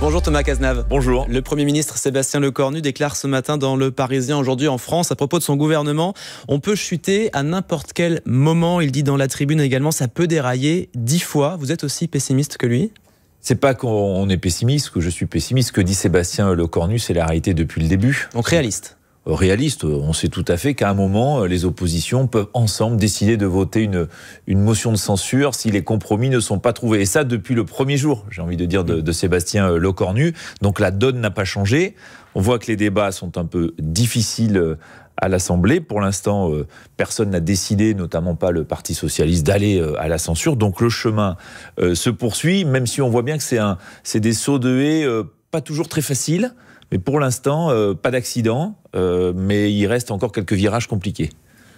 Bonjour Thomas Cazenave. Bonjour. Le Premier ministre Sébastien Lecornu déclare ce matin dans Le Parisien aujourd'hui en France à propos de son gouvernement: on peut chuter à n'importe quel moment. Il dit dans la tribune également, ça peut dérailler 10 fois. Vous êtes aussi pessimiste que lui ? C'est pas qu'on est pessimiste que je suis pessimiste. Ce que dit Sébastien Lecornu, c'est la réalité depuis le début. Donc réaliste. Réaliste, on sait tout à fait qu'à un moment, les oppositions peuvent ensemble décider de voter une motion de censure si les compromis ne sont pas trouvés. Et ça, depuis le premier jour, j'ai envie de dire, de Sébastien Lecornu. Donc la donne n'a pas changé. On voit que les débats sont un peu difficiles à l'Assemblée. Pour l'instant, personne n'a décidé, notamment pas le Parti socialiste, d'aller à la censure. Donc le chemin se poursuit, même si on voit bien que c'est des sauts de haie pas toujours très faciles. Mais pour l'instant, pas d'accident, mais il reste encore quelques virages compliqués.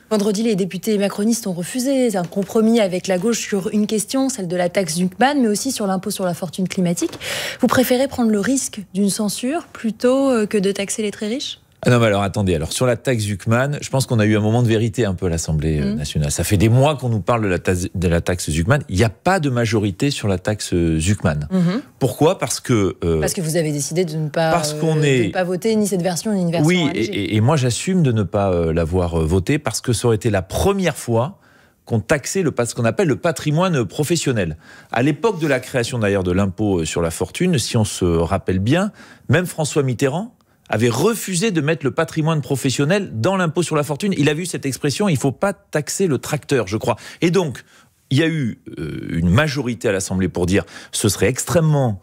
Vendredi, les députés macronistes ont refusé un compromis avec la gauche sur une question, celle de la taxe Zucman, mais aussi sur l'impôt sur la fortune climatique. Vous préférez prendre le risque d'une censure plutôt que de taxer les très riches ? Ah non, mais alors attendez, sur la taxe Zucman, je pense qu'on a eu un moment de vérité un peu à l'Assemblée nationale. Ça fait des mois qu'on nous parle de la taxe Zucman. Il n'y a pas de majorité sur la taxe Zucman. Pourquoi ? Parce que vous avez décidé de ne pas, de ne pas voter ni cette version ni une version allégée. Et moi j'assume de ne pas l'avoir votée parce que ça aurait été la première fois qu'on taxait ce qu'on appelle le patrimoine professionnel. À l'époque de la création d'ailleurs de l'impôt sur la fortune, si on se rappelle bien, même François Mitterrand avait refusé de mettre le patrimoine professionnel dans l'impôt sur la fortune. Il a vu cette expression, il ne faut pas taxer le tracteur, je crois. Et donc, il y a eu une majorité à l'Assemblée pour dire ce serait extrêmement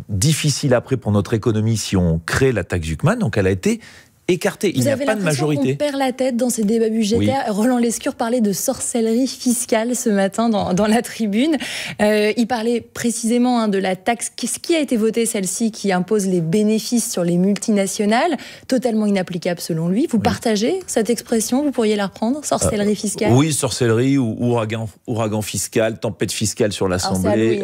difficile après pour notre économie si on crée la taxe Zucman. Donc, elle a été écarté. Il n'y a pas de majorité. On perd la tête dans ces débats budgétaires. Oui. Roland Lescure parlait de sorcellerie fiscale ce matin dans la tribune. Il parlait précisément de la taxe. Qu'est-ce qui a été voté, celle-ci, qui impose les bénéfices sur les multinationales, totalement inapplicable selon lui. Vous partagez cette expression ? Vous pourriez la reprendre ? Sorcellerie fiscale ? Oui, sorcellerie ou ouragan fiscal, tempête fiscale sur l'Assemblée.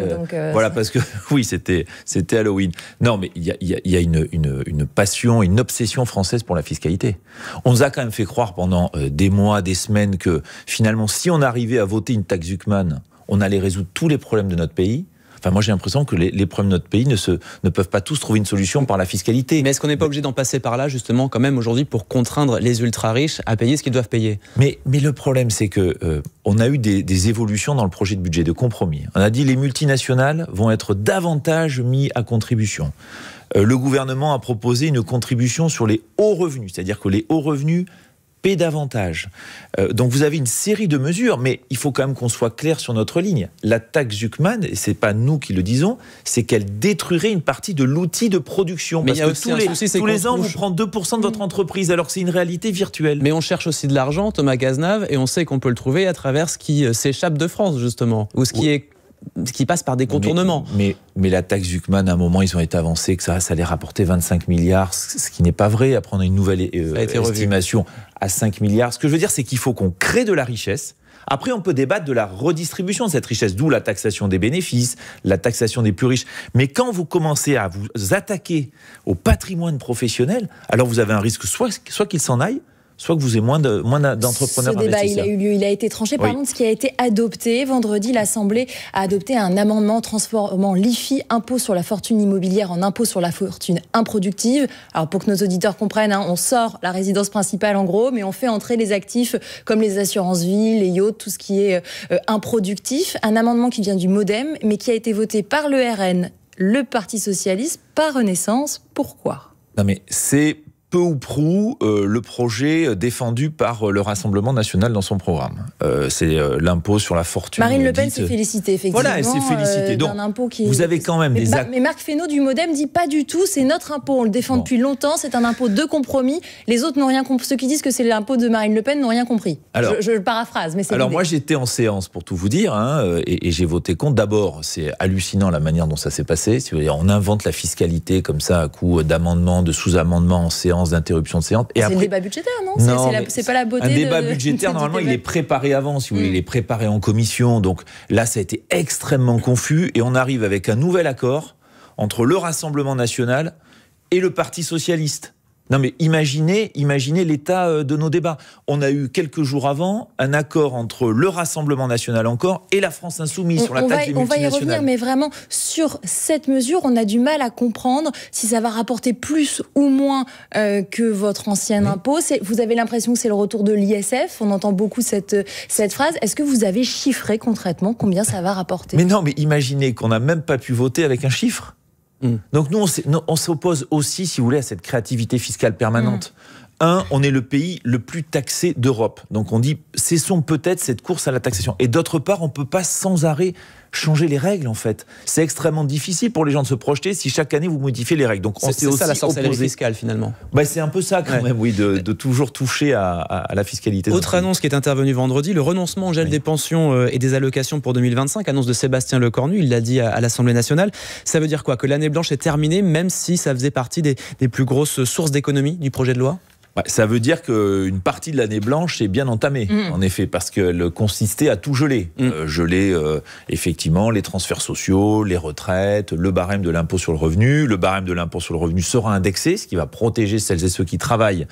Voilà, parce que oui, c'était Halloween. Non, mais il y a une passion, une obsession française pour la fiscalité. On nous a quand même fait croire pendant des mois, des semaines que finalement, si on arrivait à voter une taxe Zucman, on allait résoudre tous les problèmes de notre pays. Enfin, moi, j'ai l'impression que les problèmes de notre pays ne peuvent pas tous trouver une solution par la fiscalité. Mais est-ce qu'on n'est pas obligé d'en passer par là, justement, quand même, aujourd'hui, pour contraindre les ultra-riches à payer ce qu'ils doivent payer ? Mais le problème, c'est que on a eu des évolutions dans le projet de budget de compromis. On a dit les multinationales vont être davantage mis à contribution. Le gouvernement a proposé une contribution sur les hauts revenus, c'est-à-dire que les hauts revenus paient davantage. Donc vous avez une série de mesures, mais il faut quand même qu'on soit clair sur notre ligne. La taxe Zucman, et c'est pas nous qui le disons, c'est qu'elle détruirait une partie de l'outil de production. Mais parce que tous les ans, vous prenez 2% de votre entreprise, alors que c'est une réalité virtuelle. Mais on cherche aussi de l'argent, Thomas Cazenave, et on sait qu'on peut le trouver à travers ce qui s'échappe de France, justement, ou ce qui passe par des contournements. Mais la taxe Zucman, à un moment, ils ont été avancés que ça allait rapporter 25 milliards, ce qui n'est pas vrai. Après, on a une nouvelle estimation à 5 milliards. Ce que je veux dire, c'est qu'il faut qu'on crée de la richesse. Après, on peut débattre de la redistribution de cette richesse, d'où la taxation des bénéfices, la taxation des plus riches. Mais quand vous commencez à vous attaquer au patrimoine professionnel, alors vous avez un risque soit qu'il s'en aille, soit que vous ayez moins d'entrepreneurs investisseurs. Ce débat, il a eu lieu, il a été tranché. Parlons de ce qui a été adopté. Vendredi, l'Assemblée a adopté un amendement transformant l'IFI, impôt sur la fortune immobilière, en impôt sur la fortune improductive. Alors, pour que nos auditeurs comprennent, on sort la résidence principale en gros, mais on fait entrer les actifs comme les assurances-vie, les yachts, tout ce qui est improductif. Un amendement qui vient du MoDem, mais qui a été voté par le RN, le Parti socialiste, par Renaissance. Pourquoi ? Non mais c'est peu ou prou le projet défendu par le Rassemblement national dans son programme. C'est l'impôt sur la fortune. Marine Le Pen s'est félicitée, effectivement. Voilà, elle s'est félicitée. Donc, vous avez quand même des actes. Mais Marc Fesneau du MoDem dit pas du tout, c'est notre impôt, on le défend depuis longtemps, c'est un impôt de compromis. Les autres n'ont rien compris. Ceux qui disent que c'est l'impôt de Marine Le Pen n'ont rien compris. Alors, je paraphrase, mais c'est l'idée. Moi, j'étais en séance pour tout vous dire, et j'ai voté contre. D'abord, c'est hallucinant la manière dont ça s'est passé. On invente la fiscalité comme ça à coup d'amendements, de sous-amendements en séance, d'interruption de séance. C'est le débat budgétaire, non, c'est pas la beauté. Un débat budgétaire, normalement, il est préparé avant, si vous voulez, il est préparé en commission. Donc là, ça a été extrêmement confus et on arrive avec un nouvel accord entre le Rassemblement national et le Parti socialiste. Non mais imaginez l'état de nos débats. On a eu quelques jours avant un accord entre le Rassemblement National encore et la France Insoumise sur la taxe des multinationales. On va y revenir, mais vraiment sur cette mesure, on a du mal à comprendre si ça va rapporter plus ou moins que votre ancien impôt. Vous avez l'impression que c'est le retour de l'ISF, on entend beaucoup cette phrase. Est-ce que vous avez chiffré concrètement combien ça va rapporter? Mais non, mais imaginez qu'on n'a même pas pu voter avec un chiffre. Donc nous, on s'oppose aussi, si vous voulez, à cette créativité fiscale permanente. On est le pays le plus taxé d'Europe. Donc on dit, cessons peut-être cette course à la taxation. Et d'autre part, on ne peut pas sans arrêt changer les règles, en fait. C'est extrêmement difficile pour les gens de se projeter si chaque année vous modifiez les règles. Donc c'est ça la sorcellerie fiscale, finalement. C'est un peu ça, quand même, oui, de toujours toucher à la fiscalité. Autre annonce qui est intervenue vendredi, le renoncement au gel des pensions et des allocations pour 2025, annonce de Sébastien Lecornu, il l'a dit à l'Assemblée nationale. Ça veut dire quoi? Que l'année blanche est terminée, même si ça faisait partie des plus grosses sources d'économie du projet de loi? Ça veut dire qu'une partie de l'année blanche est bien entamée, en effet, parce qu'elle consistait à tout geler. Geler, effectivement, les transferts sociaux, les retraites, le barème de l'impôt sur le revenu. Le barème de l'impôt sur le revenu sera indexé, ce qui va protéger celles et ceux qui travaillent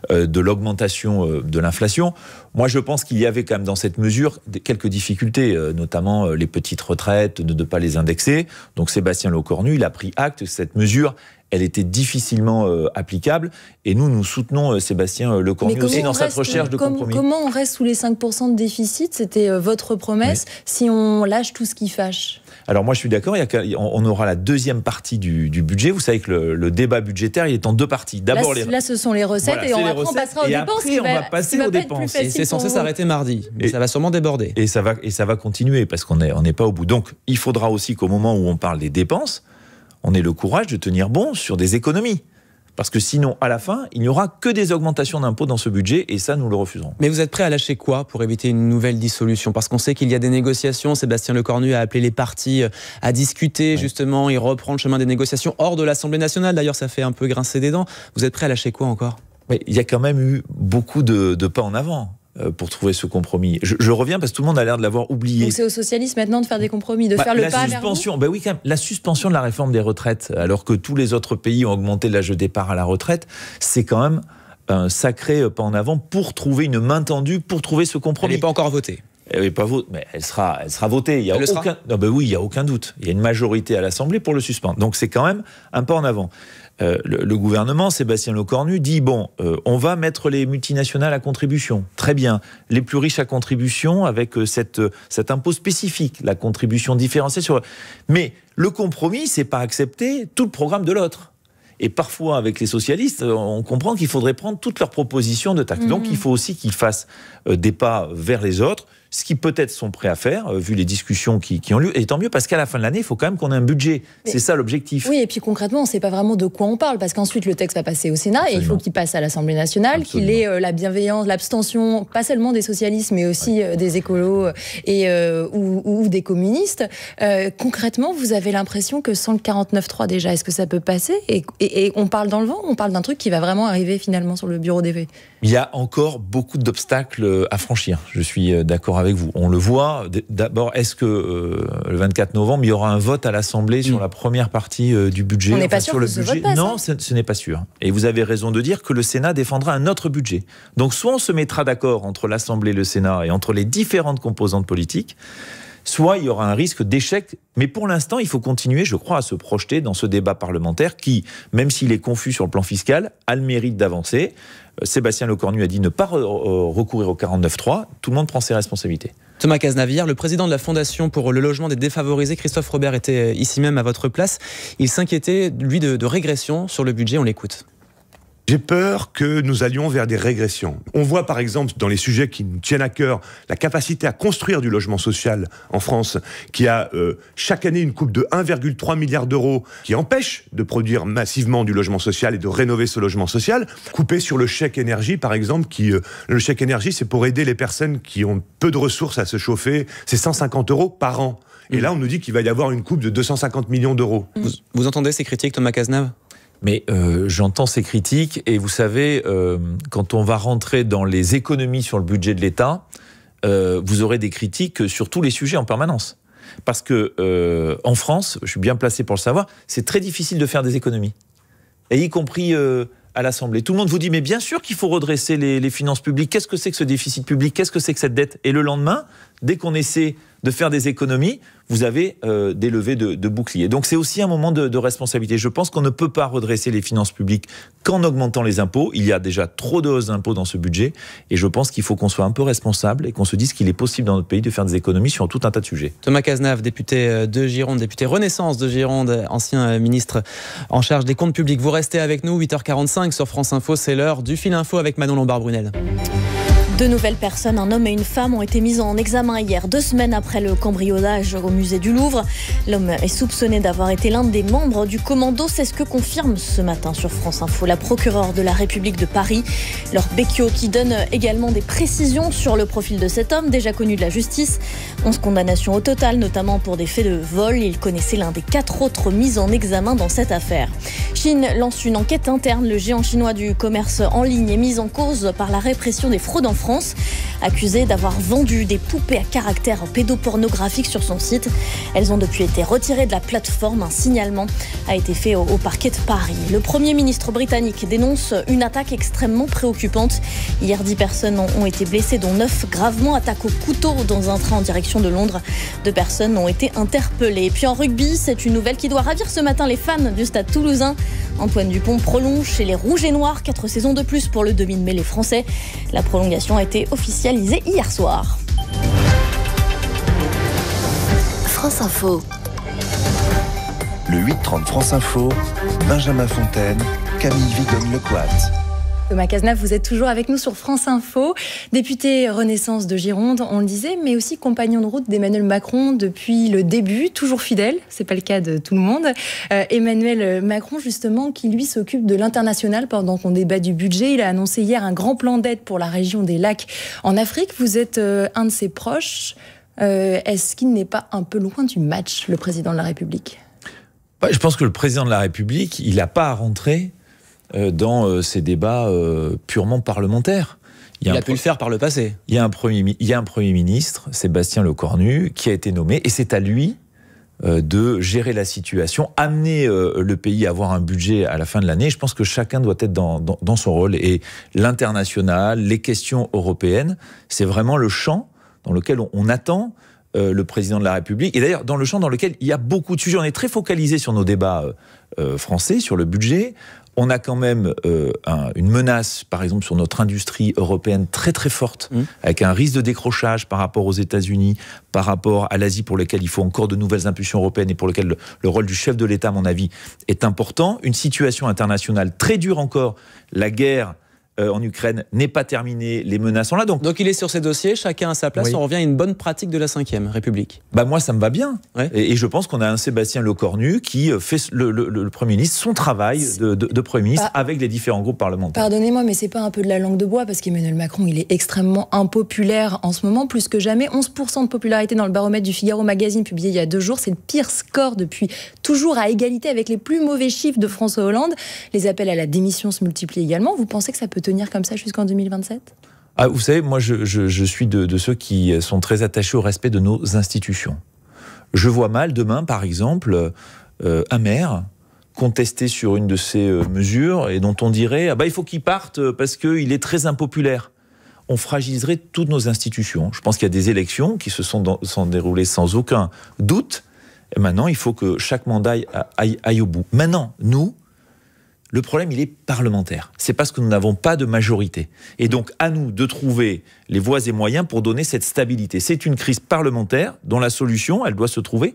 de l'augmentation de l'inflation. Moi, je pense qu'il y avait quand même dans cette mesure quelques difficultés, notamment les petites retraites, de ne pas les indexer. Donc Sébastien Lecornu, il a pris acte que cette mesure, elle était difficilement applicable. Et nous soutenons Sébastien Lecornu aussi dans cette recherche de compromis. Comment on reste sous les 5% de déficit? C'était votre promesse, si on lâche tout ce qui fâche. Alors moi je suis d'accord, on aura la deuxième partie du budget. Vous savez que le débat budgétaire il est en deux parties. D'abord là ce sont les recettes, voilà, et après on passera aux dépenses. Et après on va passer aux dépenses. Et c'est censé s'arrêter mardi, mais ça va sûrement déborder. Et ça va continuer parce qu'on n'est pas au bout. Donc il faudra aussi qu'au moment où on parle des dépenses, on ait le courage de tenir bon sur des économies. Parce que sinon, à la fin, il n'y aura que des augmentations d'impôts dans ce budget, et ça, nous le refuserons. Mais vous êtes prêt à lâcher quoi pour éviter une nouvelle dissolution? Parce qu'on sait qu'il y a des négociations. Sébastien Lecornu a appelé les partis à discuter, justement. Il reprend le chemin des négociations hors de l'Assemblée nationale. D'ailleurs, ça fait un peu grincer des dents. Vous êtes prêt à lâcher quoi encore? Mais il y a quand même eu beaucoup de pas en avant pour trouver ce compromis. Je reviens parce que tout le monde a l'air de l'avoir oublié. Donc c'est aux socialistes maintenant de faire des compromis, de faire le pas vers vous. Oui, quand même, la suspension de la réforme des retraites, alors que tous les autres pays ont augmenté l'âge de départ à la retraite, c'est quand même un sacré pas en avant pour trouver une main tendue, pour trouver ce compromis. Elle n'est pas encore votée. Elle n'est pas votée, mais elle sera votée. Il y a aucun, il y a aucun doute. Il y a une majorité à l'Assemblée pour le suspendre. Donc c'est quand même un pas en avant. Le gouvernement, Sébastien Lecornu, dit on va mettre les multinationales à contribution. Très bien. Les plus riches à contribution avec cet impôt spécifique, la contribution différenciée sur. Mais le compromis, c'est pas accepter tout le programme de l'autre. Et parfois, avec les socialistes, on comprend qu'il faudrait prendre toutes leurs propositions de taxes. Donc, il faut aussi qu'ils fassent des pas vers les autres, ce qu'ils peut-être sont prêts à faire, vu les discussions qui ont lieu. Et tant mieux, parce qu'à la fin de l'année, il faut quand même qu'on ait un budget. C'est ça l'objectif. Oui, et puis concrètement, on ne sait pas vraiment de quoi on parle, parce qu'ensuite, le texte va passer au Sénat, et il faut qu'il passe à l'Assemblée nationale, qu'il ait la bienveillance, l'abstention, pas seulement des socialistes, mais aussi des écolos ou des communistes. Concrètement, vous avez l'impression que sans le 49.3 déjà, est-ce que ça peut passer? Et on parle dans le vent, on parle d'un truc qui va vraiment arriver finalement sur le bureau des V. Il y a encore beaucoup d'obstacles à franchir. Je suis d'accord avec vous. On le voit. D'abord, est-ce que le 24 novembre, il y aura un vote à l'Assemblée sur la première partie du budget? On n'est pas sûr sur que le ce budget. vote passe, non, ce n'est pas sûr. Et vous avez raison de dire que le Sénat défendra un autre budget. Donc, soit on se mettra d'accord entre l'Assemblée et le Sénat et entre les différentes composantes politiques, soit il y aura un risque d'échec. Mais pour l'instant, il faut continuer, je crois, à se projeter dans ce débat parlementaire qui, même s'il est confus sur le plan fiscal, a le mérite d'avancer. Sébastien Lecornu a dit ne pas recourir au 49.3. Tout le monde prend ses responsabilités. Thomas Cazenave, le président de la Fondation pour le logement des défavorisés, Christophe Robert, était ici même à votre place. Il s'inquiétait, lui, de régression sur le budget. On l'écoute. J'ai peur que nous allions vers des régressions. On voit par exemple dans les sujets qui nous tiennent à cœur la capacité à construire du logement social en France, qui a chaque année une coupe de 1,3 milliard d'euros qui empêche de produire massivement du logement social et de rénover ce logement social. Coupé sur le chèque énergie par exemple, le chèque énergie c'est pour aider les personnes qui ont peu de ressources à se chauffer, c'est 150 € par an. Et là on nous dit qu'il va y avoir une coupe de 250 millions d'euros. Vous entendez ces critiques, Thomas Cazenave ? Mais j'entends ces critiques et vous savez, quand on va rentrer dans les économies sur le budget de l'État, vous aurez des critiques sur tous les sujets en permanence. Parce que en France, je suis bien placé pour le savoir, c'est très difficile de faire des économies. Et y compris à l'Assemblée. Tout le monde vous dit, mais bien sûr qu'il faut redresser les finances publiques. Qu'est-ce que c'est que ce déficit public? Qu'est-ce que c'est que cette dette? Et le lendemain, dès qu'on essaie de faire des économies, vous avez des levées de boucliers. Donc c'est aussi un moment de responsabilité. Je pense qu'on ne peut pas redresser les finances publiques qu'en augmentant les impôts. Il y a déjà trop de hausses d'impôts dans ce budget. Et je pense qu'il faut qu'on soit un peu responsable et qu'on se dise qu'il est possible dans notre pays de faire des économies sur tout un tas de sujets. Thomas Cazenave, député de Gironde, député Renaissance de Gironde, ancien ministre en charge des comptes publics. Vous restez avec nous, 8h45 sur France Info. C'est l'heure du Fil Info avec Manon Lombard-Brunel. 2 nouvelles personnes, un homme et une femme, ont été mises en examen hier, 2 semaines après le cambriolage au musée du Louvre. L'homme est soupçonné d'avoir été l'un des membres du commando. C'est ce que confirme ce matin sur France Info la procureure de la République de Paris, Laure Becchio, qui donne également des précisions sur le profil de cet homme, déjà connu de la justice. 11 condamnations au total, notamment pour des faits de vol. Il connaissait l'un des 4 autres mis en examen dans cette affaire. Chine lance une enquête interne. Le géant chinois du commerce en ligne est mis en cause par la répression des fraudes en France, accusé d'avoir vendu des poupées à caractère pédopornographique sur son site. Elles ont depuis été retirées de la plateforme. Un signalement a été fait au parquet de Paris. Le Premier ministre britannique dénonce une attaque extrêmement préoccupante. Hier, 10 personnes ont été blessées, dont 9 gravement. Attaque au couteau dans un train en direction de Londres. 2 personnes ont été interpellées. Et puis en rugby, c'est une nouvelle qui doit ravir ce matin les fans du Stade Toulousain. Antoine Dupont prolonge chez les Rouges et Noirs, 4 saisons de plus pour le demi-de-mêlée français. La prolongation a été officialisée hier soir. France Info. Le 8-30 France Info, Benjamin Fontaine, Camille Vigonne-Lecoat. Thomas Cazenave, vous êtes toujours avec nous sur France Info. Député Renaissance de Gironde, on le disait, mais aussi compagnon de route d'Emmanuel Macron depuis le début, toujours fidèle, c'est pas le cas de tout le monde. Emmanuel Macron, justement, qui lui s'occupe de l'international pendant qu'on débat du budget. Il a annoncé hier un grand plan d'aide pour la région des lacs en Afrique. Vous êtes un de ses proches. Est-ce qu'il n'est pas un peu loin du match, le président de la République ? Je pense que le président de la République, il n'a pas à rentrer dans ces débats purement parlementaires. Il a pu le faire par le passé. Il y a un Premier ministre, Sébastien Lecornu, qui a été nommé, et c'est à lui de gérer la situation, amener le pays à avoir un budget à la fin de l'année. Je pense que chacun doit être dans son rôle. Et l'international, les questions européennes, c'est vraiment le champ dans lequel on attend le président de la République. Et d'ailleurs, dans le champ dans lequel il y a beaucoup de sujets. On est très focalisé sur nos débats français, sur le budget. On a quand même une menace, par exemple, sur notre industrie européenne très très forte, avec un risque de décrochage par rapport aux États-Unis, par rapport à l'Asie, pour lequel il faut encore de nouvelles impulsions européennes et pour lequel le rôle du chef de l'État, à mon avis, est important. Une situation internationale très dure encore. La guerre en Ukraine n'est pas terminée, les menaces sont là. Donc il est sur ces dossiers, chacun à sa place, oui. On revient à une bonne pratique de la Ve République. Moi, ça me va bien. Ouais. Et je pense qu'on a un Sébastien Lecornu qui fait le Premier ministre, son travail de Premier ministre avec les différents groupes parlementaires. Pardonnez-moi, mais c'est pas un peu de la langue de bois, parce qu'Emmanuel Macron, il est extrêmement impopulaire en ce moment, plus que jamais. 11% de popularité dans le baromètre du Figaro Magazine, publié il y a 2 jours. C'est le pire score depuis toujours, à égalité avec les plus mauvais chiffres de François Hollande. Les appels à la démission se multiplient également. Vous pensez que ça peut tenir comme ça jusqu'en 2027 ? Vous savez, moi je suis de ceux qui sont très attachés au respect de nos institutions. Je vois mal demain, par exemple, un maire contesté sur une de ces mesures et dont on dirait il faut qu'il parte parce qu'il est très impopulaire. On fragiliserait toutes nos institutions. Je pense qu'il y a des élections qui se sont déroulées sans aucun doute. Et maintenant, il faut que chaque mandat aille au bout. Maintenant, nous, le problème, il est parlementaire. C'est parce que nous n'avons pas de majorité. Et donc, à nous de trouver les voies et moyens pour donner cette stabilité. C'est une crise parlementaire dont la solution, elle doit se trouver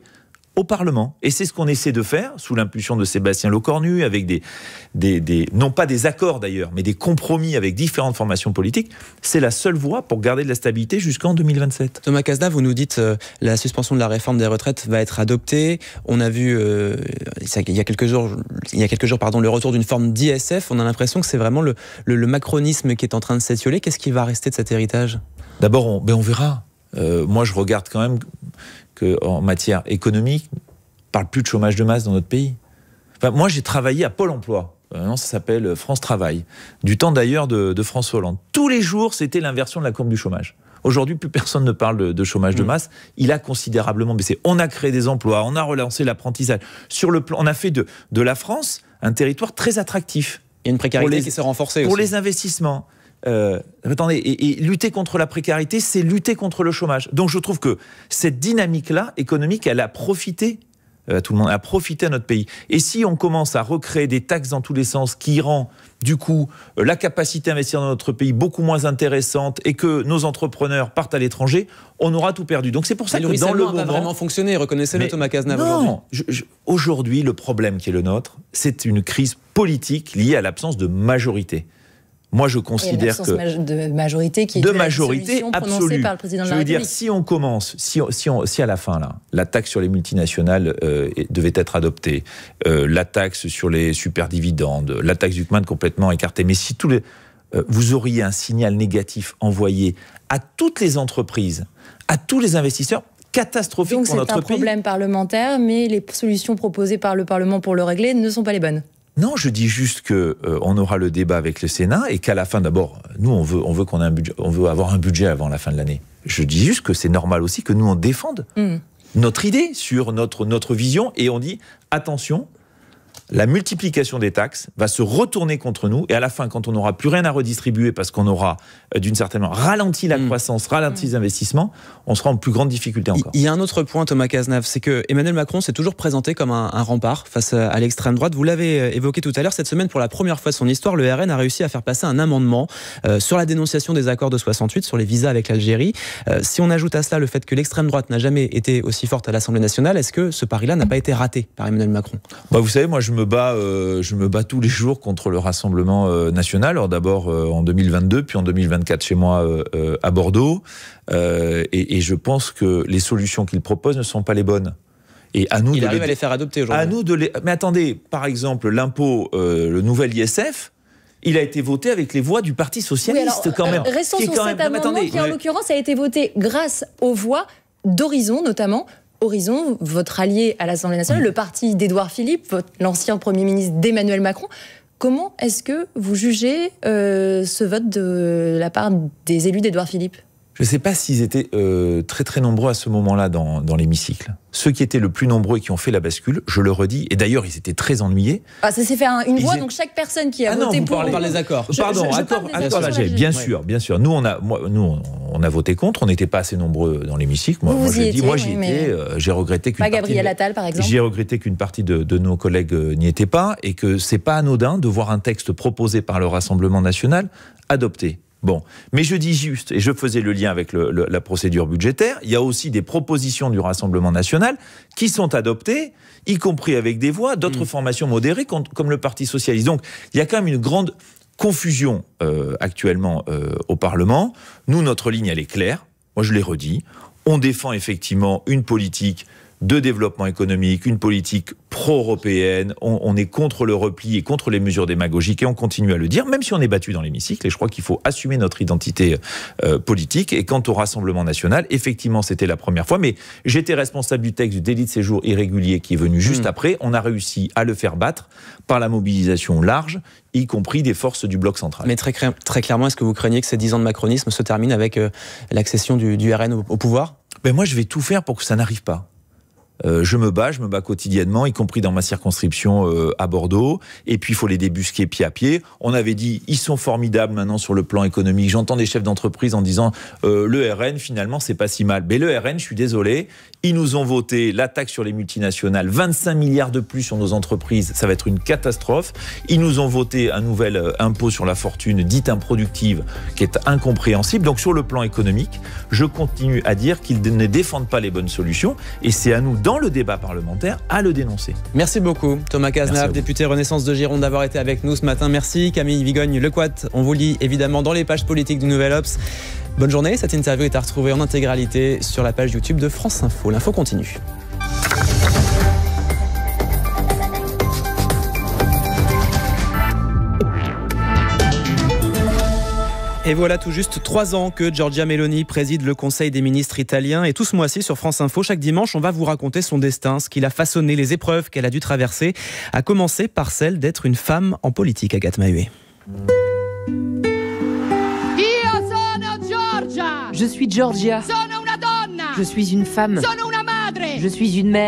au Parlement. Et c'est ce qu'on essaie de faire, sous l'impulsion de Sébastien Lecornu, avec non pas des accords d'ailleurs, mais des compromis avec différentes formations politiques. C'est la seule voie pour garder de la stabilité jusqu'en 2027. Thomas Cazenave, vous nous dites la suspension de la réforme des retraites va être adoptée. On a vu il y a quelques jours, le retour d'une forme d'ISF. On a l'impression que c'est vraiment le macronisme qui est en train de s'étioler. Qu'est-ce qui va rester de cet héritage ? D'abord, on verra. Moi, je regarde quand même qu'en matière économique, on ne parle plus de chômage de masse dans notre pays. Moi, j'ai travaillé à Pôle emploi. Maintenant, ça s'appelle France Travail. Du temps d'ailleurs de François Hollande. Tous les jours, c'était l'inversion de la courbe du chômage. Aujourd'hui, plus personne ne parle de chômage de masse. Il a considérablement baissé. On a créé des emplois, on a relancé l'apprentissage. On a fait de la France un territoire très attractif. Il y a une précarité qui s'est renforcée pour aussi. les investissements. Attendez, et lutter contre la précarité, c'est lutter contre le chômage. Donc je trouve que cette dynamique-là économique, elle a profité à tout le monde, a profité à notre pays. Et si on commence à recréer des taxes dans tous les sens qui rend du coup la capacité à investir dans notre pays beaucoup moins intéressante et que nos entrepreneurs partent à l'étranger, on aura tout perdu. Donc c'est pour ça que dans le moment, n'a pas vraiment fonctionné. Reconnaissez-le, Thomas Cazenave. Non, aujourd'hui, le problème qui est le nôtre, c'est une crise politique liée à l'absence de majorité. Moi, je considère que de majorité qui est de majorité absolue. Par le président de la je veux République. dire, si on commence, si à la fin là, la taxe sur les multinationales devait être adoptée, la taxe sur les superdividendes, la taxe du CMAN complètement écartée, mais si vous auriez un signal négatif envoyé à toutes les entreprises, à tous les investisseurs, catastrophique pour notre pays. Donc c'est un problème parlementaire, mais les solutions proposées par le Parlement pour le régler ne sont pas les bonnes. Non, je dis juste que on aura le débat avec le Sénat et qu'à la fin, d'abord, nous on veut qu'on ait un budget, on veut avoir un budget avant la fin de l'année. Je dis juste que c'est normal aussi que nous on défende notre idée sur notre vision et on dit attention. La multiplication des taxes va se retourner contre nous et à la fin, quand on n'aura plus rien à redistribuer parce qu'on aura d'une certaine manière ralenti la croissance, ralenti les investissements, on sera en plus grande difficulté encore. Il y a un autre point, Thomas Cazenave, c'est que Emmanuel Macron s'est toujours présenté comme un rempart face à l'extrême droite. Vous l'avez évoqué tout à l'heure, cette semaine, pour la première fois de son histoire, le RN a réussi à faire passer un amendement sur la dénonciation des accords de 68, sur les visas avec l'Algérie. Si on ajoute à cela le fait que l'extrême droite n'a jamais été aussi forte à l'Assemblée nationale, est-ce que ce pari-là n'a pas été raté par Emmanuel Macron ? Vous savez, moi je me bats tous les jours contre le Rassemblement national. Alors d'abord en 2022, puis en 2024 chez moi à Bordeaux. Et je pense que les solutions qu'il propose ne sont pas les bonnes. Et à nous Il arrive à les faire adopter aujourd'hui. Mais attendez, par exemple, l'impôt, le nouvel ISF, il a été voté avec les voix du Parti Socialiste quand même. Restons sur cet amendement qui, en l'occurrence, a été voté grâce aux voix d'Horizon, notamment. Horizon, votre allié à l'Assemblée nationale, le parti d'Édouard Philippe, l'ancien Premier ministre d'Emmanuel Macron. Comment est-ce que vous jugez ce vote de la part des élus d'Édouard Philippe ? Je ne sais pas s'ils étaient très très nombreux à ce moment-là dans l'hémicycle. Ceux qui étaient le plus nombreux et qui ont fait la bascule, je le redis, et d'ailleurs ils étaient très ennuyés. Ça s'est fait une voix, donc chaque personne qui a voté pour... On parle des accords. Pardon, accord AGEL, bien sûr, bien sûr. Nous, on a voté contre, on n'était pas assez nombreux dans l'hémicycle. Moi j'y étais, j'ai regretté qu'une partie... Gabriel Attal, par exemple. J'ai regretté qu'une partie de nos collègues n'y était pas, et que c'est pas anodin de voir un texte proposé par le Rassemblement national adopté. Bon, mais je dis juste, et je faisais le lien avec la procédure budgétaire, il y a aussi des propositions du Rassemblement national qui sont adoptées, y compris avec des voix d'autres formations modérées, comme le Parti socialiste. Donc, il y a quand même une grande confusion actuellement au Parlement. Nous, notre ligne, elle est claire. Moi, je l'ai redit. On défend effectivement une politique de développement économique, une politique pro-européenne, on est contre le repli et contre les mesures démagogiques et on continue à le dire, même si on est battu dans l'hémicycle, et je crois qu'il faut assumer notre identité politique. Et quant au Rassemblement national, effectivement c'était la première fois, mais j'étais responsable du texte du délit de séjour irrégulier qui est venu juste après, on a réussi à le faire battre par la mobilisation large, y compris des forces du bloc central. Mais très clairement, est-ce que vous craignez que ces 10 ans de macronisme se terminent avec l'accession du RN au pouvoir ? Moi je vais tout faire pour que ça n'arrive pas. Je me bats quotidiennement, y compris dans ma circonscription à Bordeaux. Et puis, il faut les débusquer pied à pied. On avait dit, ils sont formidables maintenant sur le plan économique. J'entends des chefs d'entreprise en disant, le RN, finalement, c'est pas si mal. Mais le RN, je suis désolé, ils nous ont voté la taxe sur les multinationales, 25 milliards de plus sur nos entreprises, ça va être une catastrophe. Ils nous ont voté un nouvel impôt sur la fortune dite improductive, qui est incompréhensible. Donc, sur le plan économique, je continue à dire qu'ils ne défendent pas les bonnes solutions. Et c'est à nous, dans le débat parlementaire, à le dénoncer. Merci beaucoup Thomas Cazenave, député Renaissance de Gironde, d'avoir été avec nous ce matin. Merci Camille Vigogne-Lequat. On vous lit évidemment dans les pages politiques du Nouvel Obs. Bonne journée, cette interview est à retrouver en intégralité sur la page YouTube de France Info. L'info continue. Et voilà tout juste 3 ans que Giorgia Meloni préside le Conseil des ministres italien. Et tout ce mois-ci sur France Info, chaque dimanche, on va vous raconter son destin, ce qu'il a façonné, les épreuves qu'elle a dû traverser, à commencer par celle d'être une femme en politique, Agathe Mahué. Je suis Giorgia. Je suis une femme. Je suis une mère.